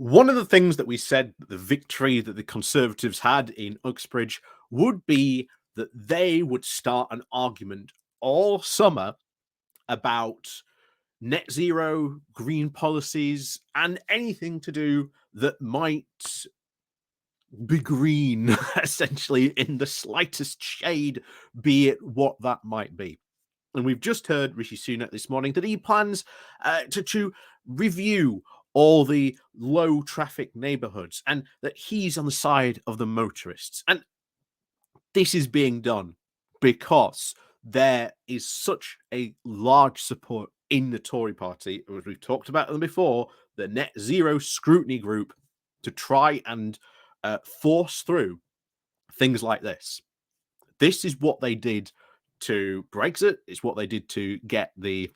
One of the things that we said that the victory that the Conservatives had in Uxbridge would be that they would start an argument all summer about net zero, green policies, and anything to do that might be green, essentially, in the slightest shade, be it what that might be. And we've just heard Rishi Sunak this morning that he plans to review all the low traffic neighborhoods and that he's on the side of the motorists. And this is being done because there is such a large support in the Tory party, as we've talked about them before, the net zero scrutiny group, to try and force through things like this. This is what they did to Brexit. It's what they did to get the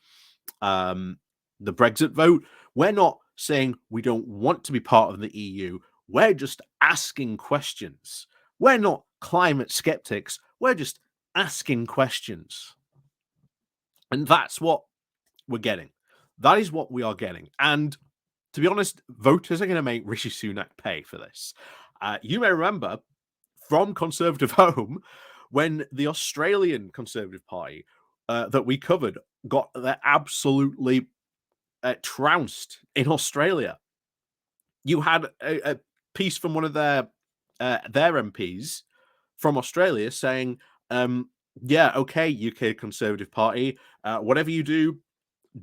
Brexit vote. We're not saying we don't want to be part of the EU. We're just asking questions. We're not climate skeptics. We're just asking questions. And that's what we're getting. That is what we are getting. And to be honest, voters are going to make Rishi Sunak pay for this. You may remember from Conservative Home when the Australian Conservative Party that we covered got absolutely trounced in Australia. You had a piece from one of their MPs from Australia saying, yeah, okay, UK Conservative Party, whatever you do,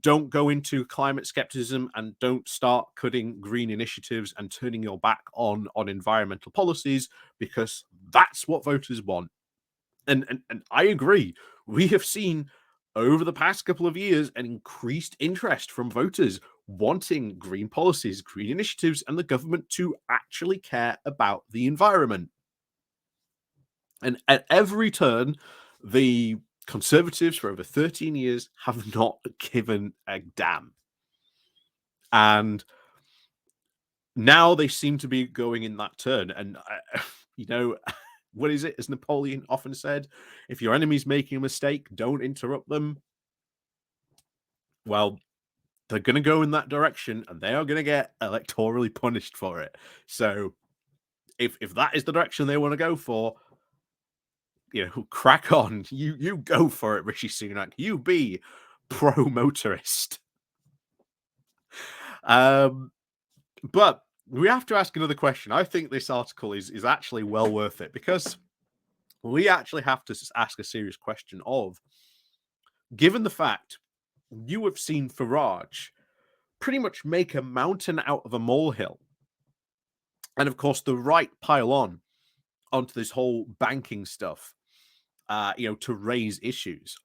don't go into climate skepticism and don't start cutting green initiatives and turning your back on environmental policies, because that's what voters want. And I agree. We have seen over the past couple of years an increased interest from voters wanting green policies, green initiatives, and the government to actually care about the environment. And at every turn, the Conservatives for over 13 years have not given a damn. And now they seem to be going in that turn. And, what is it? As Napoleon often said, if your enemy's making a mistake, don't interrupt them. Well, they're going to go in that direction and they are going to get electorally punished for it. So if that is the direction they want to go for, crack on. You go for it, Rishi Sunak. You be pro-motorist. But we have to ask another question. I think this article is actually well worth it, because we actually have to ask a serious question of, given the fact you have seen Farage pretty much make a mountain out of a molehill, and of course the right pile on onto this whole banking stuff, to raise issues.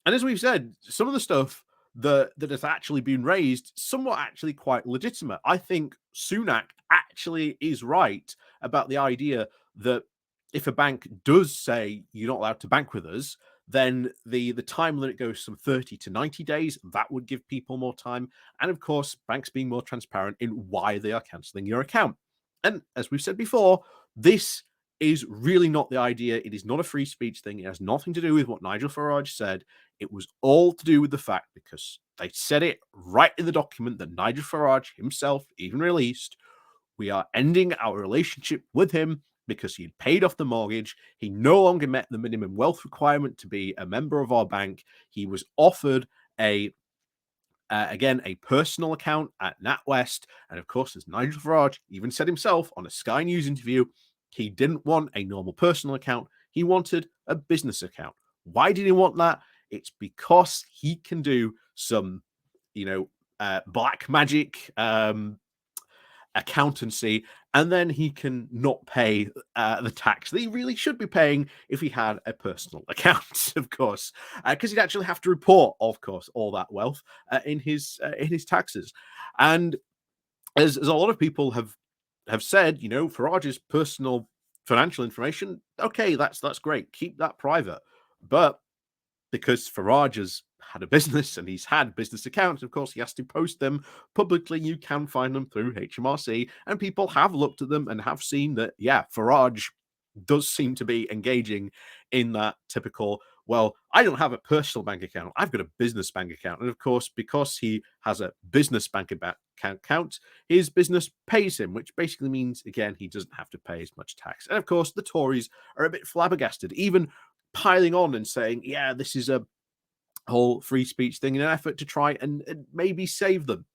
And as we've said, some of the stuff that has actually been raised, somewhat actually quite legitimate. I think Sunak actually is right about the idea that if a bank does say you're not allowed to bank with us, then the time limit goes from 30 to 90 days. That would give people more time. And of course, banks being more transparent in why they are cancelling your account. And as we've said before, this is really not the idea. It is not a free speech thing. It has nothing to do with what Nigel Farage said. It was all to do with the fact, because they said it right in the document that Nigel Farage himself even released, we are ending our relationship with him because he had paid off the mortgage. He no longer met the minimum wealth requirement to be a member of our bank. He was offered a personal account at NatWest. And of course, as Nigel Farage even said himself on a Sky News interview, he didn't want a normal personal account. He wanted a business account. Why did he want that? It's because he can do some, black magic accountancy, and then he can not pay the tax that he really should be paying if he had a personal account, of course, because he'd actually have to report, of course, all that wealth in his taxes. And as a lot of people have said, Farage's personal financial information, okay, that's great, keep that private. But because Farage has had a business and he's had business accounts, of course, he has to post them publicly. You can find them through HMRC, and people have looked at them and have seen that, yeah, Farage does seem to be engaging in that typical, well, I don't have a personal bank account, I've got a business bank account. And of course, because he has a business bank account, his business pays him, which basically means, again, he doesn't have to pay as much tax. And of course, the Tories are a bit flabbergasted, even piling on and saying, yeah, this is a whole free speech thing in an effort to try and maybe save them.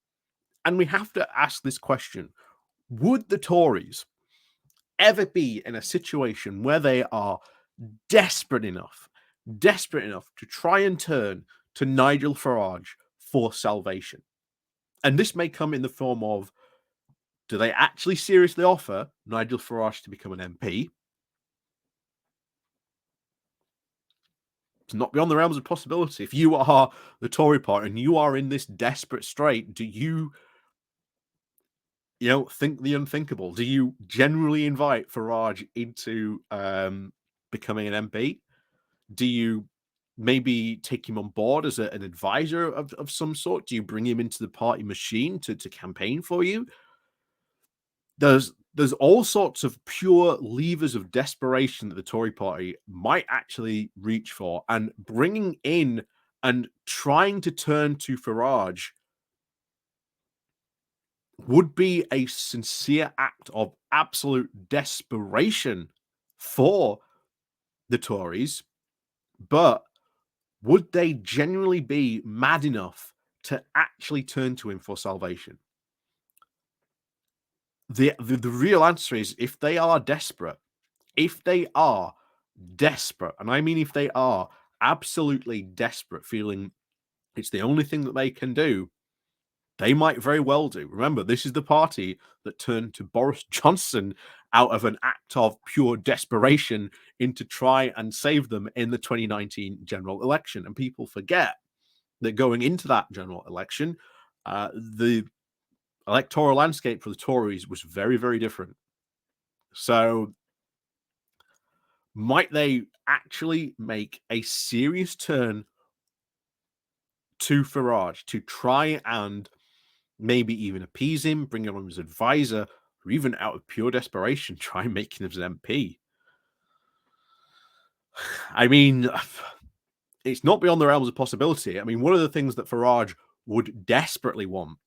And we have to ask this question: would the Tories ever be in a situation where they are desperate enough to try and turn to Nigel Farage for salvation? And this may come in the form of, do they actually seriously offer Nigel Farage to become an MP? It's not beyond the realms of possibility. If you are the Tory party and you are in this desperate strait, do you, think the unthinkable? Do you generally invite Farage into becoming an MP? Do you maybe take him on board as an advisor of some sort? Do you bring him into the party machine to campaign for you? There's all sorts of pure levers of desperation that the Tory party might actually reach for, and bringing in and trying to turn to Farage would be a sincere act of absolute desperation for the Tories. But would they genuinely be mad enough to actually turn to him for salvation? The real answer is, if they are desperate, and I mean if they are absolutely desperate, feeling it's the only thing that they can do, they might very well do. Remember, this is the party that turned to Boris Johnson out of an act of pure desperation into try and save them in the 2019 general election. And people forget that going into that general election, the electoral landscape for the Tories was very, very different. So, might they actually make a serious turn to Farage to try and maybe even appease him, bring him on as advisor, or even out of pure desperation, try and make him as an MP? I mean, it's not beyond the realms of possibility. I mean, one of the things that Farage would desperately want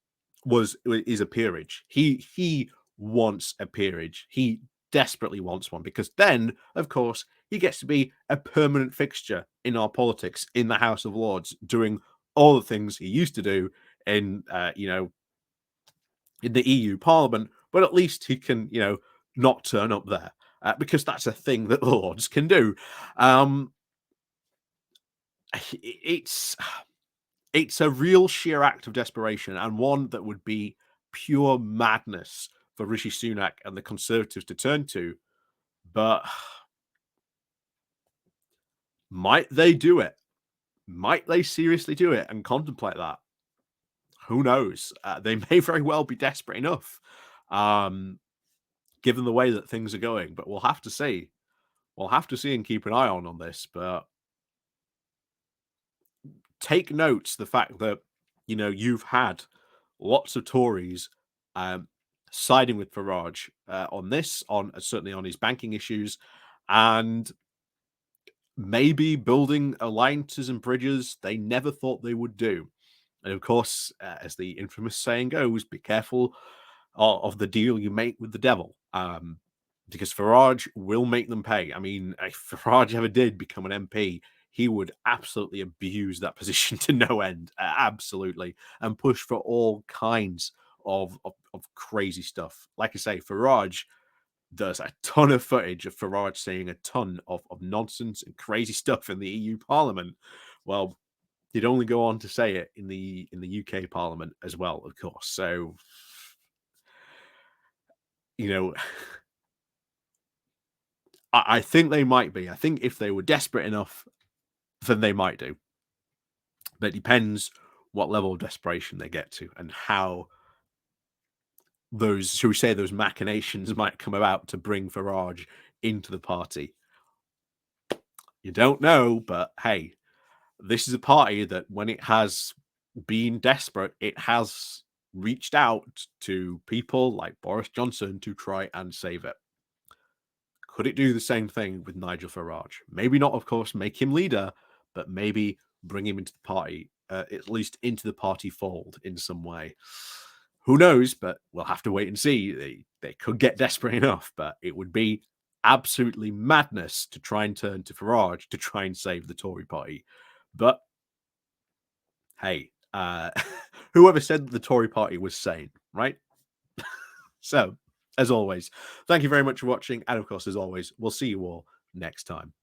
is a peerage. He wants a peerage. He desperately wants one, because then, of course, he gets to be a permanent fixture in our politics in the House of Lords, doing all the things he used to do in in the EU Parliament. But at least he can not turn up there, because that's a thing that the Lords can do. Um, it's it's a real sheer act of desperation, and one that would be pure madness for Rishi Sunak and the Conservatives to turn to. But might they do it? Might they seriously do it and contemplate that? Who knows? They may very well be desperate enough, um, given the way that things are going. But we'll have to see. We'll have to see and keep an eye on this. But take note the fact that you've had lots of Tories um, siding with Farage on this, on certainly on his banking issues, and maybe building alliances and bridges they never thought they would do. And of course, as the infamous saying goes, be careful of the deal you make with the devil. Because Farage will make them pay. I mean, if Farage ever did become an MP, he would absolutely abuse that position to no end, absolutely, and push for all kinds of crazy stuff. Like I say, Farage, there's a ton of footage of Farage saying a ton of nonsense and crazy stuff in the EU Parliament. Well, he'd only go on to say it in the UK Parliament as well, of course. So, you know, I think they might be. I think if they were desperate enough, then they might do. But it depends what level of desperation they get to, and how those, shall we say, those machinations might come about to bring Farage into the party. You don't know, but hey, this is a party that, when it has been desperate, it has reached out to people like Boris Johnson to try and save it. Could it do the same thing with Nigel Farage? Maybe not, of course, make him leader, but maybe bring him into the party, at least into the party fold in some way. Who knows? But we'll have to wait and see. They could get desperate enough, but it would be absolutely madness to try and turn to Farage to try and save the Tory party. But hey, whoever said that the Tory party was sane, right? So, as always, thank you very much for watching. And of course, as always, we'll see you all next time.